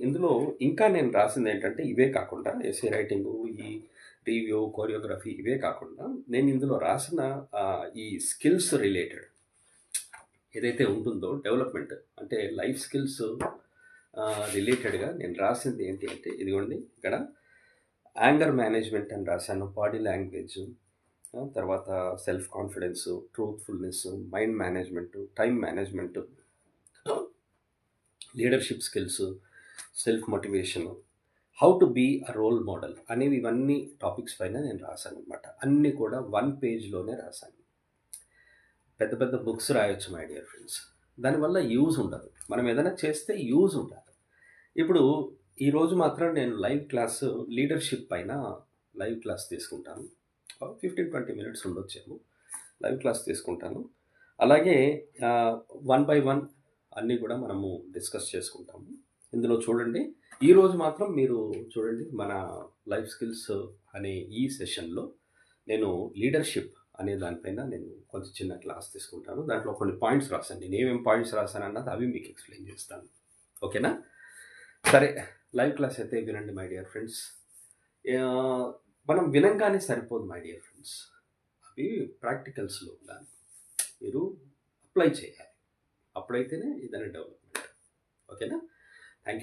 ఇందులో ఇంకా నేను రాసింది ఏంటంటే ఇవే కాకుండా ఎస్ఏ రైటింగు, ఈ రివ్యూ, కొరియోగ్రఫీ ఇవే కాకుండా నేను ఇందులో రాసిన ఈ స్కిల్స్ రిలేటెడ్ ఏదైతే ఉంటుందో డెవలప్మెంట్ అంటే లైఫ్ స్కిల్స్ రిలేటెడ్గా నేను రాసింది ఏంటి అంటే ఇదిగోండి ఇక్కడ యాంగర్ మేనేజ్మెంట్ అని రాశాను, బాడీ లాంగ్వేజ్, తర్వాత self confidence, truthfulness, mind management, time management, leadership skills, self motivation, how to be a role model అనేవి ఇవన్నీ టాపిక్స్ పైన నేను రాశాను అనమాట. అన్నీ కూడా 1 పేజ్లోనే రాశాను. పెద్ద పెద్ద బుక్స్ రాయొచ్చు మై డియర్ ఫ్రెండ్స్, దానివల్ల యూజ్ ఉండదు. మనం ఏదైనా చేస్తే యూజ్ ఉండాలి. ఇప్పుడు ఈరోజు మాత్రం నేను లైవ్ క్లాస్ లీడర్షిప్ పైన లైవ్ క్లాస్ తీసుకుంటాను. 15-20 మినిట్స్ ఉండొచ్చేమో లైవ్ క్లాస్ తీసుకుంటాను. అలాగే 1 by 1 అన్నీ కూడా మనము డిస్కస్ చేసుకుంటాము. ఇందులో చూడండి, ఈరోజు మాత్రం మీరు చూడండి, మన లైఫ్ స్కిల్స్ అనే ఈ సెషన్లో నేను లీడర్షిప్ అనే దానిపైన నేను కొంచెం చిన్న క్లాస్ తీసుకుంటాను. దాంట్లో కొన్ని పాయింట్స్ రాశాను. నేను ఏమేమి పాయింట్స్ రాశాను అన్నది అవి మీకు ఎక్స్ప్లెయిన్ చేస్తాను. ఓకేనా? సరే, లైవ్ క్లాస్ అయితే వినండి మై డియర్ ఫ్రెండ్స్. మనం వినంగానే సరిపోదు మై డియర్ ఫ్రెండ్స్, అవి ప్రాక్టికల్స్లో ఉండాలి. మీరు అప్లై చేయాలి, అప్పుడైతేనే ఇదనే డెవలప్మెంట్. ఓకేనా? Thank you.